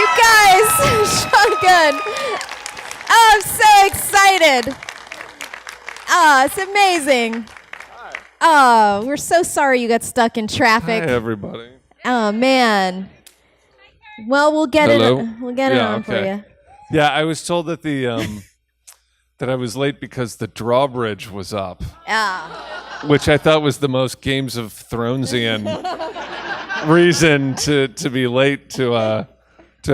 You guys, Sean Gunn. Oh, I'm so excited. Oh, it's amazing. Oh, we're so sorry you got stuck in traffic. Hi, everybody. Oh, man. Well, we'll get it on for you. Yeah, I was told that that I was late because the drawbridge was up. Which I thought was the most Games of Thronesian reason to be late to a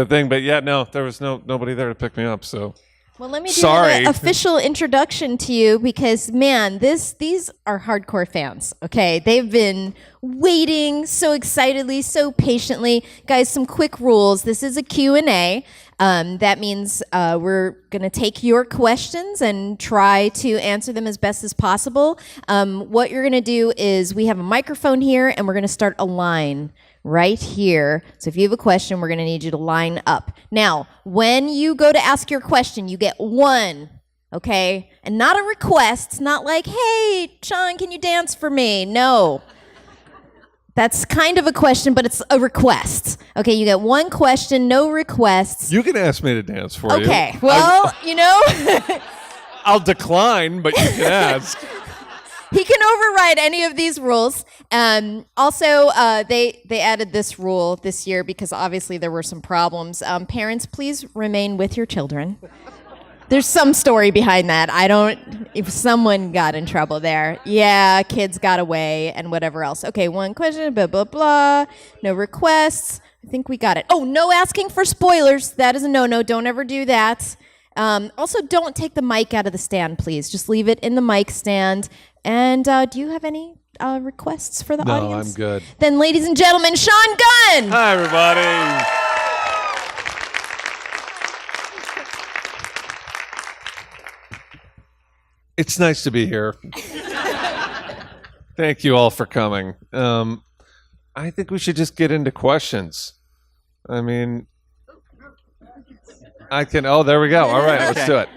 thing. But yeah, no, there was nobody there to pick me up, so well, let me do an official introduction to you because, man, these are hardcore fans, okay? They've been waiting so excitedly, so patiently. Guys, some quick rules. This is a Q&A. That means we're going to take your questions and try to answer them as best as possible. What you're going to do is we have a microphone here, and we're going to start a line right here. So if you have a question, we're going to need you to line up. Now, when you go to ask your question, you get one, okay? And not a request. Not like, hey, Sean, can you dance for me? No. That's kind of a question, but it's a request. Okay, you get one question, no requests. You can ask me to dance for you. Okay, well, I'll decline, but you can ask. He can override any of these rules. Also, they added this rule this year because obviously there were some problems. Parents, please remain with your children. There's some story behind that. If someone got in trouble there. Yeah, kids got away and whatever else. Okay, one question, blah, blah, blah. No requests. I think we got it. Oh, no asking for spoilers. That is a no-no. Don't ever do that. Also, don't take the mic out of the stand, please. Just leave it in the mic stand. And do you have any requests for the audience? No, I'm good. Then, ladies and gentlemen, Sean Gunn! Hi, everybody. It's nice to be here. Thank you all for coming. I think we should just get into questions. I mean, oh, there we go. All right, let's do it.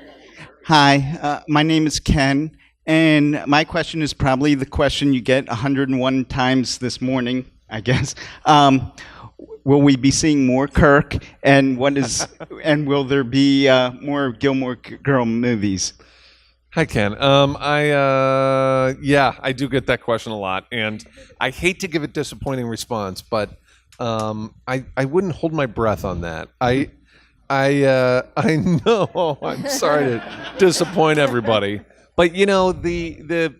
Hi, my name is Ken, and my question is probably the question you get 101 times this morning, I guess. Will we be seeing more Kirk, and will there be more Gilmore Girl movies? Hi, Ken. I do get that question a lot, and I hate to give a disappointing response, but I wouldn't hold my breath on that. I know. I'm sorry to disappoint everybody, but the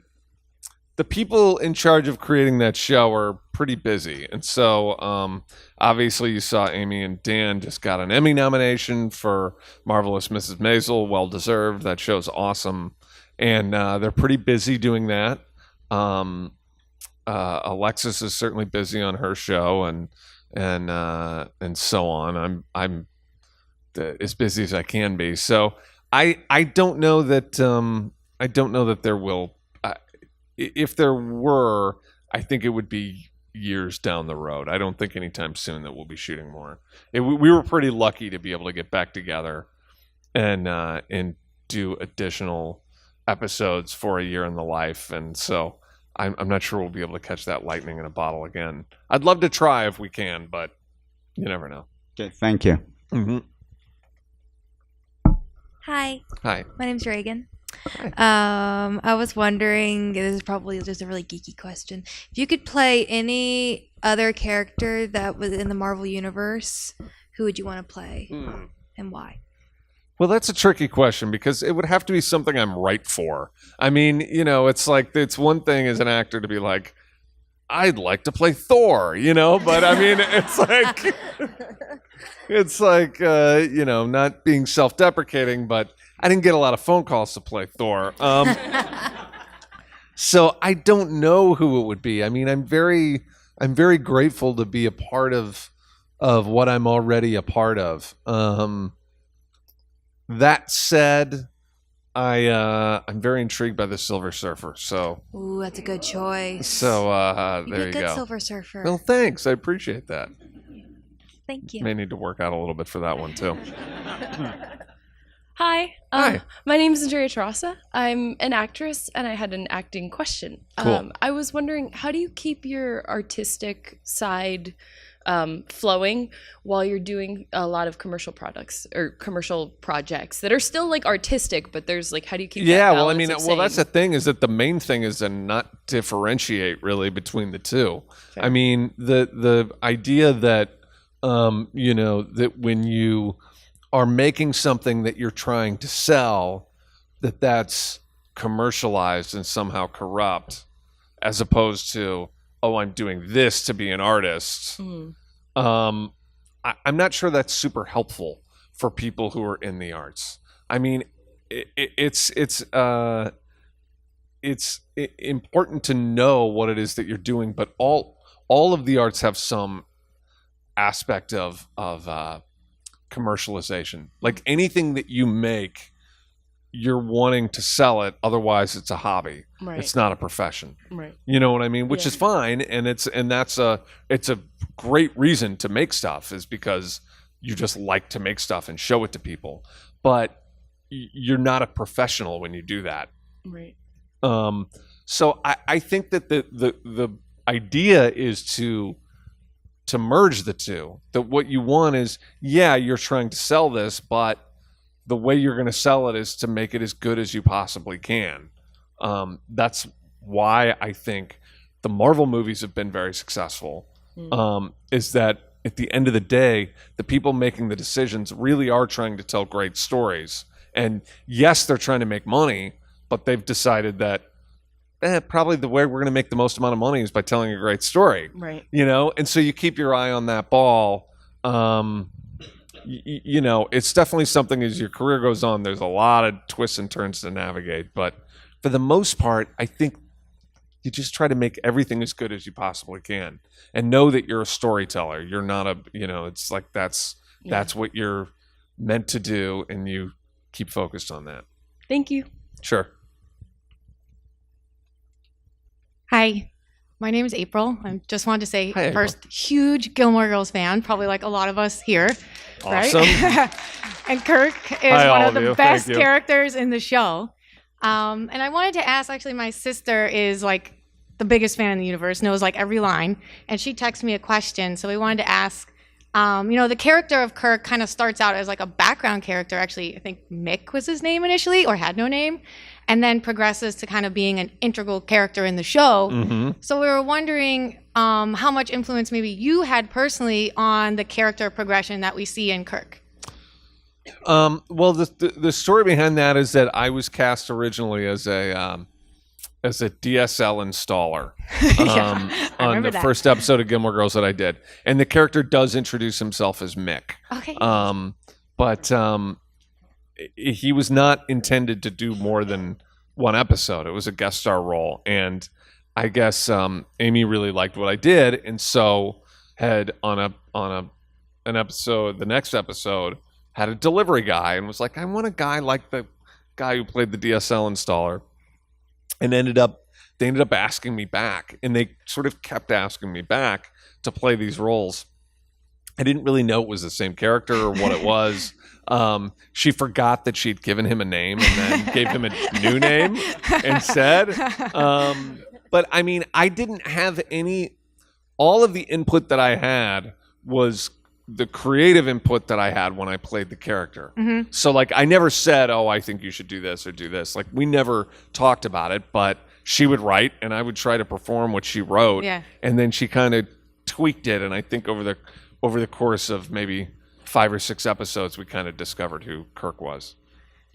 people in charge of creating that show are pretty busy, and so obviously you saw Amy and Dan just got an Emmy nomination for Marvelous Mrs. Maisel, well deserved. That show's awesome. And they're pretty busy doing that. Alexis is certainly busy on her show, and so on. I'm as busy as I can be. So I don't know that there will. If there were, I think it would be years down the road. I don't think anytime soon that we'll be shooting more. We were pretty lucky to be able to get back together and do additional episodes for a year in the life, and so I'm not sure we'll be able to catch that lightning in a bottle again. I'd love to try if we can, but you never know. Okay, thank you. Mm-hmm. Hi. My name's Reagan. Hi. I was wondering, this is probably just a really geeky question, if you could play any other character that was in the Marvel Universe, who would you want to play and why? Well, that's a tricky question because it would have to be something I'm right for. I mean, it's like, it's one thing as an actor to be like, I'd like to play Thor, but I mean, it's like, not being self-deprecating, but I didn't get a lot of phone calls to play Thor. So I don't know who it would be. I mean, I'm very grateful to be a part of what I'm already a part of. That said, I'm very intrigued by the Silver Surfer. So, ooh, that's a good choice. So there you go. Good Silver Surfer. Well, thanks. I appreciate that. Thank you. May need to work out a little bit for that one too. Hi. Hi. My name is Andrea Terrasa. I'm an actress, and I had an acting question. Cool. I was wondering, how do you keep your artistic side flowing while you're doing a lot of commercial products or commercial projects that are still like artistic, but there's like, how do you keep that well, I mean, balance of well, that's the saying- thing, is that the main thing is to not differentiate really between the two. Fair. I mean, the idea that that when you are making something that you're trying to sell, that's commercialized and somehow corrupt, as opposed to, oh, I'm doing this to be an artist. I'm not sure that's super helpful for people who are in the arts. I mean, it's important to know what it is that you're doing, but all of the arts have some aspect of commercialization. Like anything that you make, you're wanting to sell it, otherwise it's a hobby. Right. It's not a profession. Right. You know what I mean? Which Yeah. is fine, and it's a great reason to make stuff, is because you just like to make stuff and show it to people. But you're not a professional when you do that. Right. So I think that the idea is to merge the two. That what you want is, you're trying to sell this, but the way you're going to sell it is to make it as good as you possibly can. That's why I think the Marvel movies have been very successful. Is that at the end of the day, the people making the decisions really are trying to tell great stories. And yes, they're trying to make money, but they've decided that probably the way we're going to make the most amount of money is by telling a great story. Right. And so you keep your eye on that ball. It's definitely something, as your career goes on, there's a lot of twists and turns to navigate. But for the most part, I think you just try to make everything as good as you possibly can, and know that you're a storyteller. You're not it's like that's what you're meant to do, and you keep focused on that. Thank you. Sure. Hi, my name is April. I just wanted to say, Hi, first, huge Gilmore Girls fan, probably like a lot of us here, Awesome. right? And Kirk is Hi, all one of of you. the Thank best you. characters in the show. And I wanted to ask, actually, my sister is like the biggest fan in the universe, knows like every line, and she texted me a question. So we wanted to ask, the character of Kirk kind of starts out as like a background character. Actually, I think Mick was his name initially, or had no name, and then progresses to kind of being an integral character in the show. Mm-hmm. So we were wondering how much influence maybe you had personally on the character progression that we see in Kirk. Well, the story behind that is that I was cast originally as a DSL installer on the first episode of Gilmore Girls that I did, and the character does introduce himself as Mick. Okay. But he was not intended to do more than one episode. It was a guest star role, and I guess Amy really liked what I did, and so had on an episode, the next episode, had a delivery guy, and was like, I want a guy like the guy who played the DSL installer, and they ended up asking me back, and they sort of kept asking me back to play these roles. I didn't really know it was the same character or what it was. She forgot that she'd given him a name and then gave him a new name instead. But I mean, I didn't have all of the input that I had was the creative input that I had when I played the character. Mm-hmm. So like, I never said, oh, I think you should do this or do this. Like, we never talked about it, but she would write and I would try to perform what she wrote. Yeah. And then she kind of tweaked it. And I think over the course of maybe 5 or 6 episodes, we kind of discovered who Kirk was,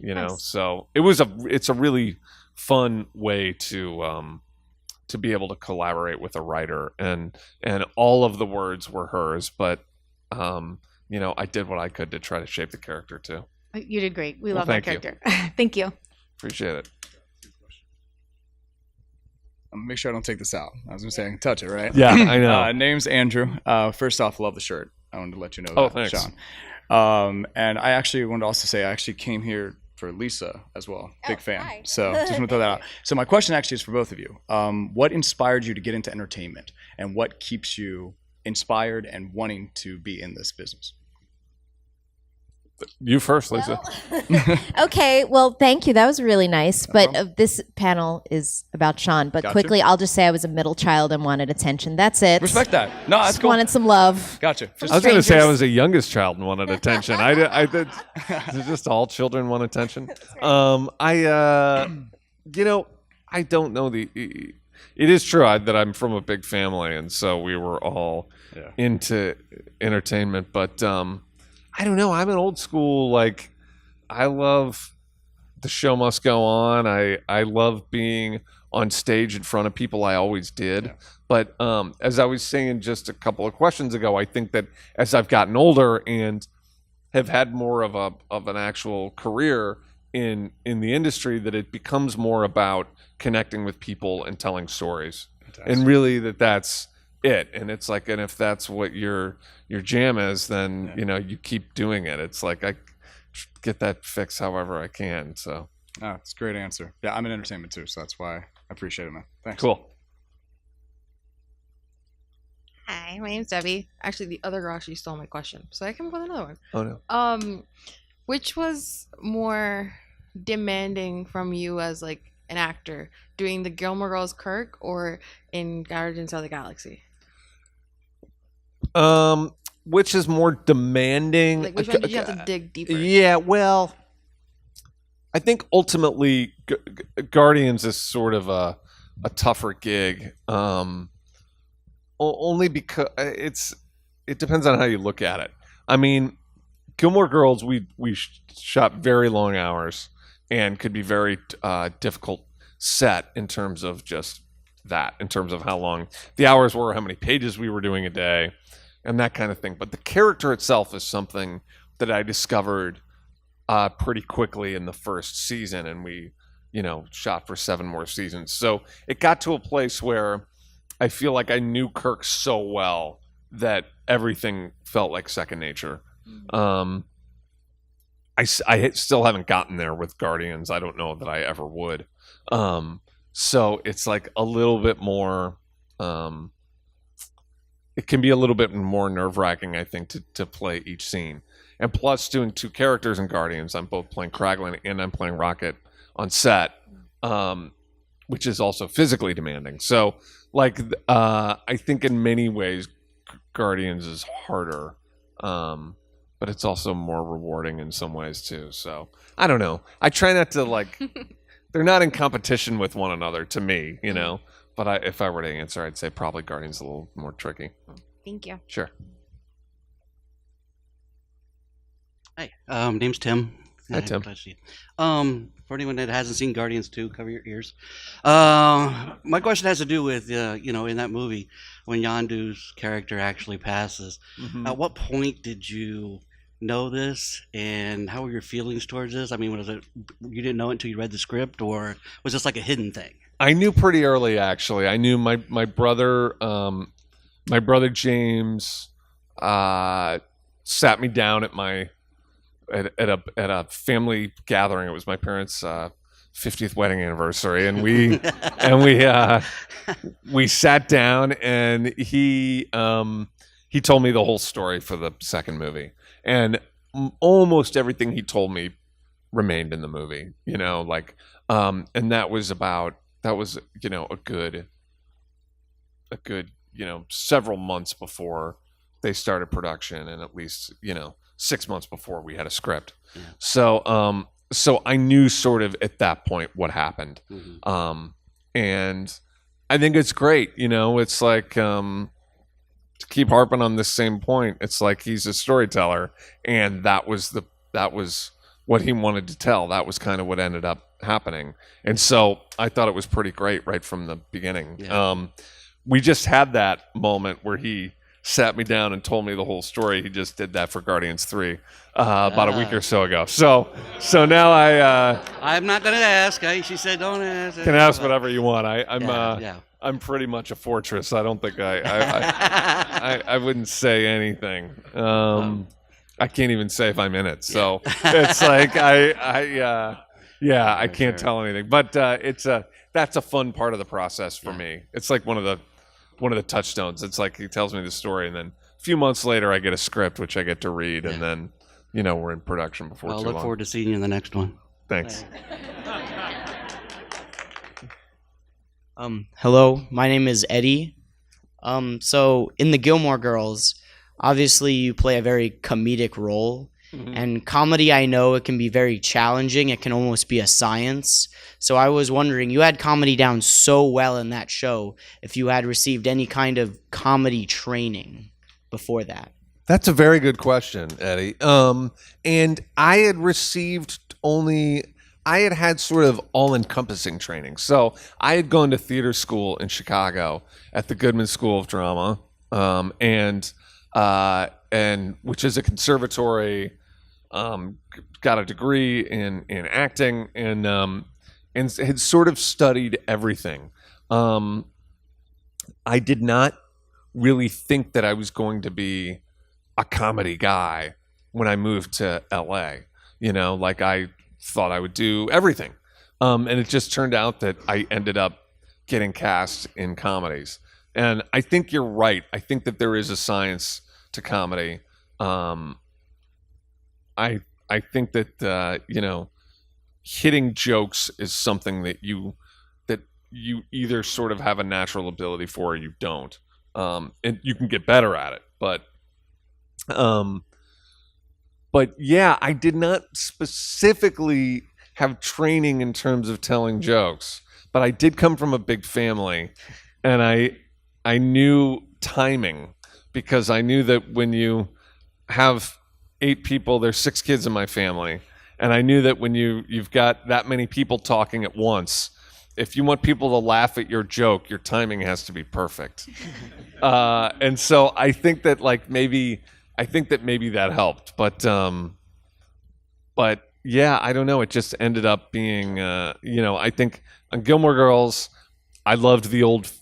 Nice. So it's a really fun way to be able to collaborate with a writer, and all of the words were hers, but I did what I could to try to shape the character too. You did great. We Well, love that thank you. character. Thank you. Appreciate it. I'm gonna make sure I don't take this out. I was gonna say I can touch it, right? Yeah, I know. Name's Andrew. First off, love the shirt. I wanted to let you know Oh, that, thanks. Sean. And I actually wanted to also say I actually came here for Lisa as well. Big fan. hi. So just want to throw that out. So my question actually is for both of you. What inspired you to get into entertainment, and what keeps you inspired and wanting to be in this business? You first, Lisa. Okay, well, thank you. That was really nice. But this panel is about Sean. But Gotcha. quickly, I'll just say I was a middle child and wanted attention. That's it. Respect that. No, that's Just cool. wanted some love. Gotcha. I was going to say I strangers. was a youngest child and wanted attention. Just all children want attention. I don't know it is true that I'm from a big family, and so we were all into entertainment. But I don't know. I'm an old school. Like, I love the show must go on. I love being on stage in front of people. I always did. Yeah. But as I was saying just a couple of questions ago, I think that as I've gotten older and have had more of an actual career in the industry, that it becomes more about connecting with people and telling stories. Fantastic. And really that's it. And it's like, and if that's what your jam is, then you keep doing it. It's like I get that fixed however I can. So it's a great answer. Yeah, I'm in entertainment too, so that's why I appreciate it, man. Thanks. Cool. Hi, my name's Debbie. Actually, the other girl actually stole my question, so I come up with another one. Oh no. Which was more demanding from you as like an actor, doing the Gilmore Girls Kirk or in Guardians of the Galaxy? Which is more demanding? Like, which one did you have to dig deeper? Yeah, well, I think ultimately Guardians is sort of a tougher gig. Only because it depends on how you look at it. I mean, Gilmore Girls, we shot very long hours and could be very difficult set in terms of just that, in terms of how long the hours were, how many pages we were doing a day, and that kind of thing. But the character itself is something that I discovered pretty quickly in the first season, and we, shot for 7 more seasons. So it got to a place where I feel like I knew Kirk so well that everything felt like second nature. I still haven't gotten there with Guardians. I don't know that I ever would. So it's like a little bit more. It can be a little bit more nerve-wracking, I think, to play each scene. And plus, doing 2 characters in Guardians, I'm both playing Kraglin and I'm playing Rocket on set, which is also physically demanding. So, like, I think in many ways, Guardians is harder. But it's also more rewarding in some ways too. So I don't know. I try not to they're not in competition with one another to me, But if I were to answer, I'd say probably Guardians is a little more tricky. Thank you. Sure. Hi, name's Tim. Hi, Tim. Glad to see you. For anyone that hasn't seen Guardians 2, cover your ears. My question has to do with, in that movie, when Yondu's character actually passes. Mm-hmm. At what point did you know this, and how were your feelings towards this? I mean, was it you didn't know it until you read the script, or was this like a hidden thing? I knew pretty early, actually. I knew my brother, James, sat me down at a family gathering. It was my parents' 50th wedding anniversary, and we sat down, and he told me the whole story for the second movie, and almost everything he told me remained in the movie. And that was a good several months before they started production, and at least 6 months before we had a script. Yeah. So I knew sort of at that point what happened. Mm-hmm. And I think it's great. It's like, to keep harping on this same point, it's like he's a storyteller, and that was what he wanted to tell. That was kind of what ended up happening. And so I thought it was pretty great right from the beginning. Yeah. We just had that moment where he sat me down and told me the whole story. He just did that for Guardians 3 about a week or so ago. So now I'm not going to ask. She said don't ask. Can ask whatever you want. I'm pretty much a fortress. I don't think I wouldn't say anything. I can't even say if I'm in it. So it's like I can't tell anything. But that's a fun part of the process for me. It's like one of the touchstones. It's like he tells me the story, and then a few months later I get a script which I get to read, and then we're in production before I'll too look long. forward to seeing you in the next one. Thanks. Hello, my name is Eddie. So in the Gilmore Girls, obviously you play a very comedic role. And comedy, I know it can be very challenging. It can almost be a science. So I was wondering, you had comedy down so well in that show, if you had received any kind of comedy training before that. That's a very good question, Eddie. And I had had sort of all-encompassing training. So I had gone to theater school in Chicago at the Goodman School of Drama, and which is a conservatory. Got a degree in acting, and had sort of studied everything. I did not really think that I was going to be a comedy guy when I moved to LA. Like I thought I would do everything. And it just turned out that I ended up getting cast in comedies. And I think you're right. I think that there is a science to comedy. I think that hitting jokes is something that you either sort of have a natural ability for or you don't. And you can get better at it, but yeah, I did not specifically have training in terms of telling jokes, but I did come from a big family, and I knew timing, because I knew that when you have 8 people, there's 6 kids in my family, and I knew that when you've got that many people talking at once, if you want people to laugh at your joke, your timing has to be perfect. And so I think that maybe that helped, but yeah, I don't know. It just ended up being, I think on Gilmore Girls, I loved the old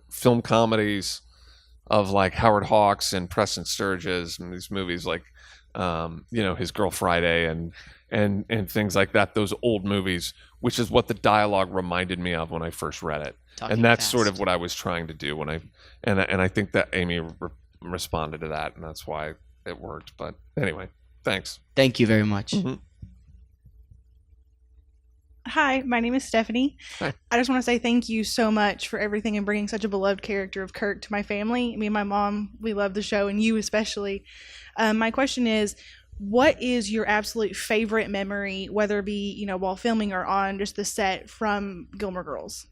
film comedies of like Howard Hawks and Preston Sturges, and these movies like, His Girl Friday and things like that. Those old movies, which is what the dialogue reminded me of when I first read it. And that's sort of what I was trying to do when I think that Amy responded to that, and that's why it worked. But anyway, thanks. Thank you very much. Mm-hmm. Hi, my name is Stephanie. Hi. I just want to say thank you so much for everything and bringing such a beloved character of Kirk to my family. Me and my mom, we love the show, and you especially. My question is, what is your absolute favorite memory, whether it be, while filming or on just the set, from Gilmore Girls?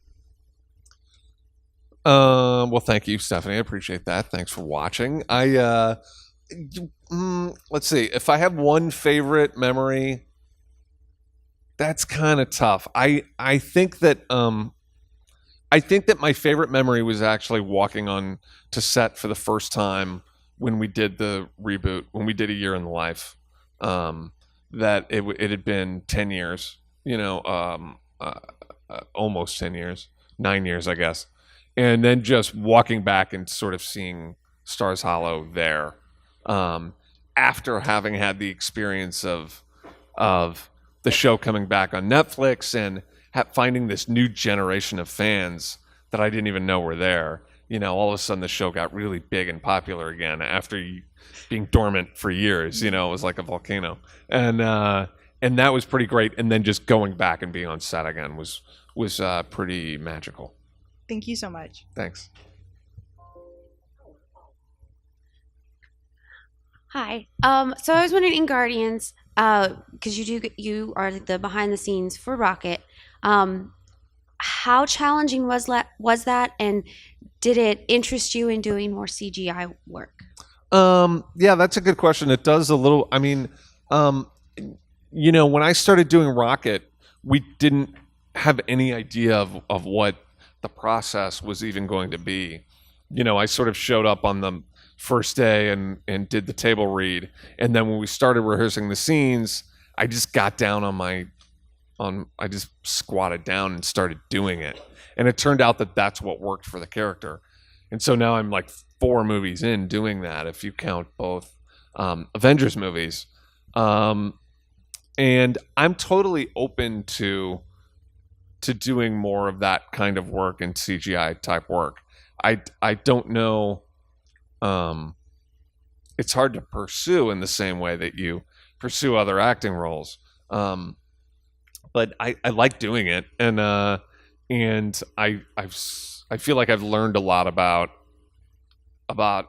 Well, thank you, Stephanie. I appreciate that. Thanks for watching. Let's see. If I have one favorite memory, that's kind of tough. I think that my favorite memory was actually walking on to set for the first time when we did the reboot, when we did A Year in the Life. That it had been 10 years, almost 10 years, 9 years, I guess. And then just walking back and sort of seeing Stars Hollow there, after having had the experience of the show coming back on Netflix and finding this new generation of fans that I didn't even know were there. All of a sudden the show got really big and popular again after being dormant for years. It was like a volcano, and that was pretty great. And then just going back and being on set again was pretty magical. Thank you so much. Thanks. Hi. So I was wondering, in Guardians, because you are the behind the scenes for Rocket. How challenging was that, and did it interest you in doing more CGI work? Yeah, that's a good question. It does a little. I mean, when I started doing Rocket, we didn't have any idea of what the process was even going to be. I sort of showed up on the first day and did the table read, and then when we started rehearsing the scenes, I just got down I just squatted down and started doing it, and it turned out that that's what worked for the character. And so now I'm like 4 movies in doing that, if you count both Avengers movies, and I'm totally open to doing more of that kind of work and CGI type work. I don't know. it's hard to pursue in the same way that you pursue other acting roles. But I like doing it, and I feel like I've learned a lot about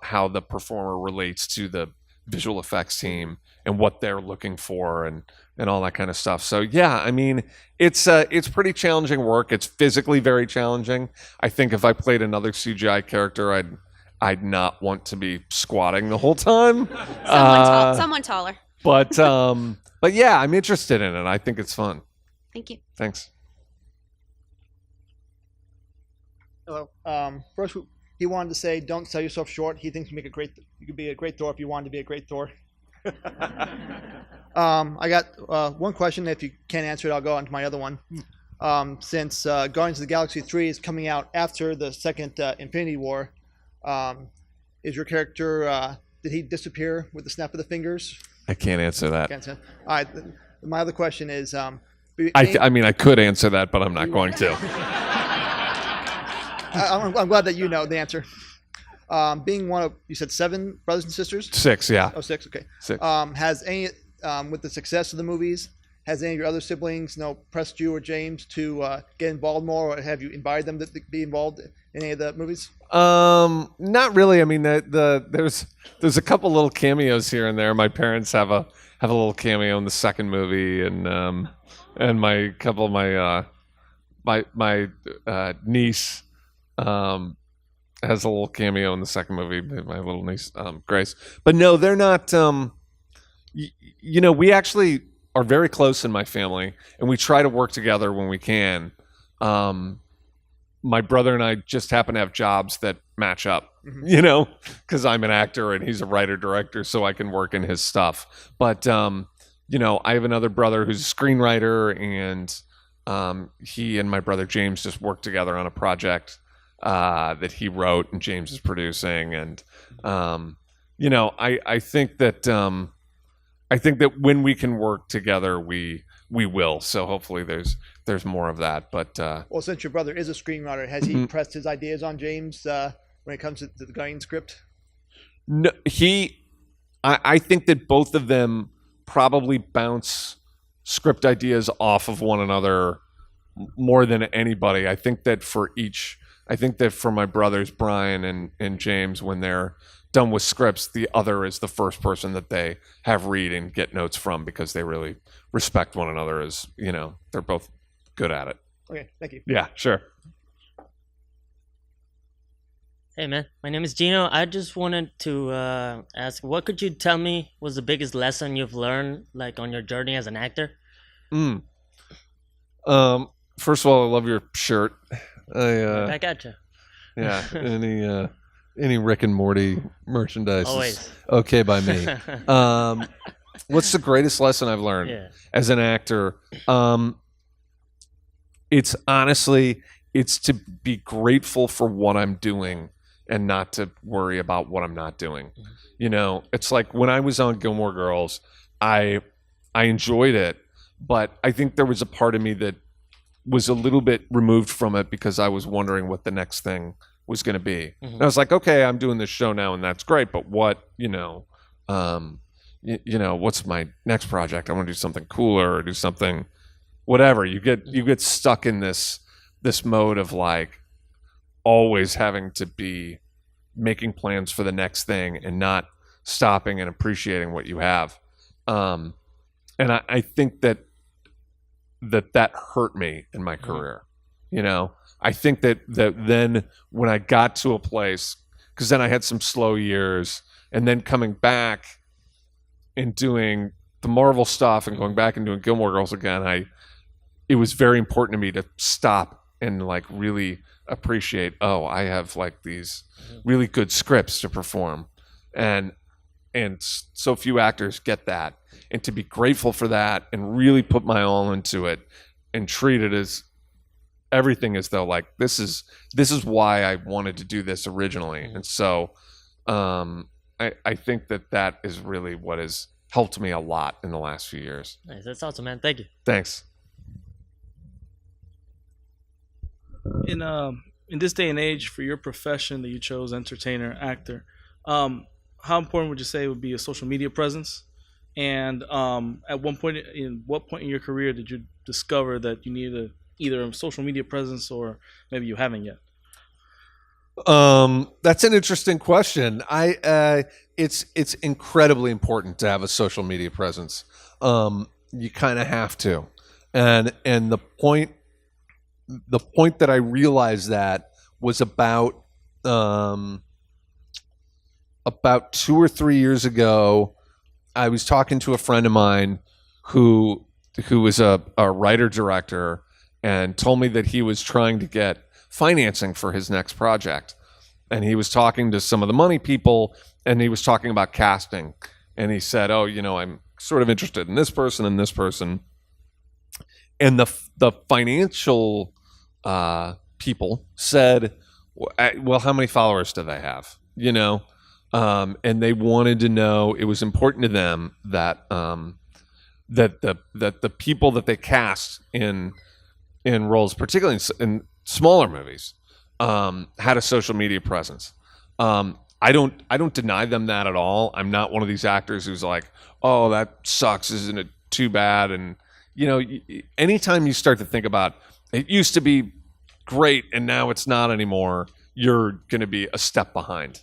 how the performer relates to the visual effects team and what they're looking for and all that kind of stuff. So yeah, I mean, it's pretty challenging work. It's physically very challenging. I think if I played another CGI character, I'd not want to be squatting the whole time. Someone taller. But yeah, I'm interested in it. I think it's fun. Thank you. Thanks. Hello. First, he wanted to say, "Don't sell yourself short." He thinks you could be a great Thor if you wanted to be a great Thor. I got one question. If you can't answer it, I'll go on to my other one. Since Guardians of the Galaxy 3 is coming out after the second Infinity War, is your character did he disappear with the snap of the fingers? I can't answer that. Can't answer. All right. My other question is, I mean, I could answer that, but I'm not going to. I'm glad that you know the answer. Being one of, you said 7 brothers and sisters? 6, yeah. Oh, 6, okay. 6. Has any, with the success of the movies, has any of your other siblings, pressed you or James to get involved more, or have you invited them to be involved in any of the movies? Not really. I mean, there's a couple little cameos here and there. My parents have a little cameo in the second movie, and my couple of my niece has a little cameo in the second movie. My little niece, Grace. But no, they're not. We actually are very close in my family, and we try to work together when we can. My brother and I just happen to have jobs that match up, because I'm an actor and he's a writer-director, so I can work in his stuff. But, I have another brother who's a screenwriter, and he and my brother James just worked together on a project that he wrote and James is producing. And, I think that when we can work together, we will. So hopefully there's more of that. But well, since your brother is a screenwriter, has he pressed his ideas on James when it comes to the Guardian script? No, I think that both of them probably bounce script ideas off of one another more than anybody. I think that for my brothers Brian and James, when they're done with scripts, the other is the first person that they have read and get notes from, because they really respect one another as, they're both good at it. Okay, thank you. Yeah, sure. Hey man, my name is Gino. I just wanted to ask, what could you tell me was the biggest lesson you've learned, like on your journey as an actor? First of all, I love your shirt. I gotcha. Yeah, any Rick and Morty merchandise Always. is okay by me. What's the greatest lesson I've learned as an actor? It's honestly, it's to be grateful for what I'm doing and not to worry about what I'm not doing. It's like when I was on Gilmore Girls, I enjoyed it, but I think there was a part of me that was a little bit removed from it because I was wondering what the next thing was going to be. And I was like, okay, I'm doing this show now and that's great, but what, what's my next project? I want to do something cooler or do something, whatever. You get stuck in this mode of like always having to be making plans for the next thing and not stopping and appreciating what you have. And I think that hurt me in my career. I think that then when I got to a place, because then I had some slow years, and then coming back and doing the Marvel stuff and going back and doing Gilmore Girls again, it was very important to me to stop and like really appreciate, I have like these really good scripts to perform. And so few actors get that. And to be grateful for that and really put my all into it and treat it as everything as though like this is why I wanted to do this originally. And so I think that is really what has helped me a lot in the last few years. Nice. That's awesome, man. Thank you. Thanks. In this day and age, for your profession that you chose, entertainer, actor, how important would you say would be a social media presence? And at what point in your career did you discover that you needed either a social media presence or maybe you haven't yet? That's an interesting question. It's incredibly important to have a social media presence. You kind of have to, and the point that I realized that was about 2 or 3 years ago. I was talking to a friend of mine who was a writer director and told me that he was trying to get financing for his next project. And he was talking to some of the money people, and he was talking about casting. And he said, "Oh, I'm sort of interested in this person and this person." And the financial people said, "Well, how many followers do they have?" And they wanted to know. It was important to them that that the people that they cast in roles, particularly in smaller movies, had a social media presence. I don't deny them that at all. I'm not one of these actors who's like, "Oh, that sucks, isn't it too bad?" And anytime you start to think about it used to be great and now it's not anymore, you're going to be a step behind.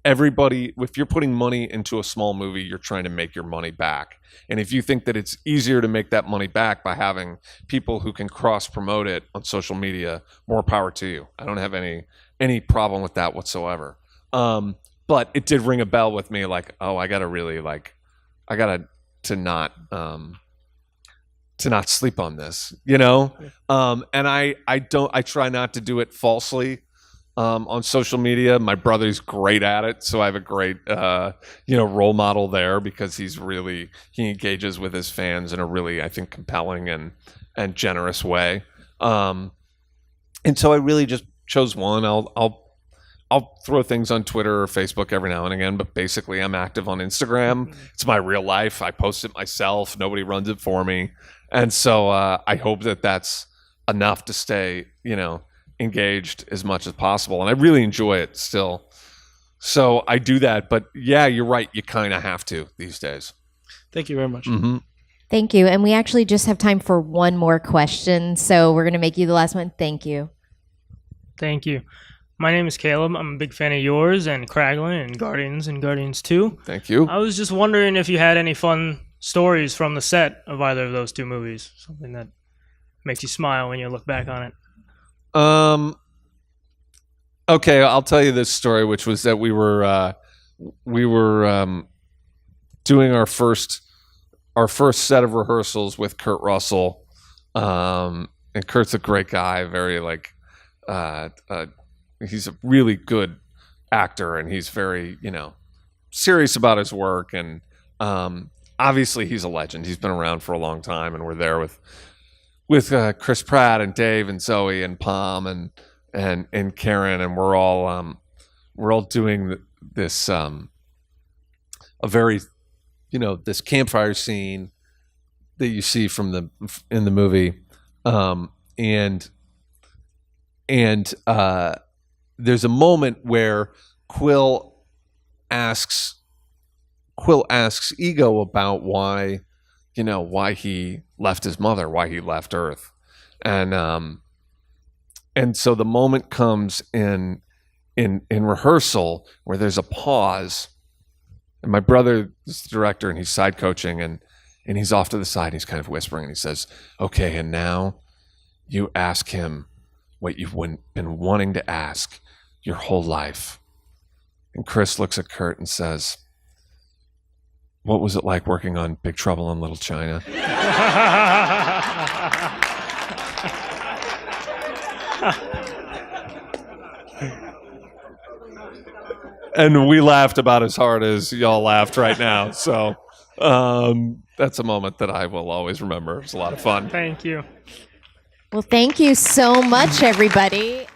Everybody, if you're putting money into a small movie, you're trying to make your money back. And if you think that it's easier to make that money back by having people who can cross promote it on social media, more power to you. I don't have any problem with that whatsoever. But it did ring a bell with me, like, oh, I gotta to not sleep on this, And I try not to do it falsely. On social media, my brother's great at it, so I have a great role model there because he engages with his fans in a really, I think, compelling and generous way. And so I really just chose one. I'll throw things on Twitter or Facebook every now and again, but basically I'm active on Instagram. It's my real life. I post it myself. Nobody runs it for me, and so I hope that that's enough to stay, engaged as much as possible, and I really enjoy it still. So I do that, but yeah, you're right. You kind of have to these days. Thank you very much. Mm-hmm. Thank you. And we actually just have time for one more question, so we're going to make you the last one. Thank you. Thank you. My name is Caleb. I'm a big fan of yours and Kraglin and Guardians 2. Thank you. I was just wondering if you had any fun stories from the set of either of those two movies, something that makes you smile when you look back on it. Okay, I'll tell you this story, which was that we were doing our first set of rehearsals with Kurt Russell, and Kurt's a great guy, very he's a really good actor, and he's very serious about his work, and obviously he's a legend. He's been around for a long time, and we're there with Chris Pratt and Dave and Zoe and Palm and Karen, and we're all doing this a very this campfire scene that you see in the movie, and there's a moment where Quill asks Ego about why he left his mother, why he left Earth. And so the moment comes in rehearsal where there's a pause, and my brother is the director and he's side coaching, and he's off to the side and he's kind of whispering and he says, "Okay, and now you ask him what you've been wanting to ask your whole life." And Chris looks at Kurt and says, "What was it like working on Big Trouble in Little China?" And we laughed about as hard as y'all laughed right now. So that's a moment that I will always remember. It was a lot of fun. Thank you. Well, thank you so much, everybody.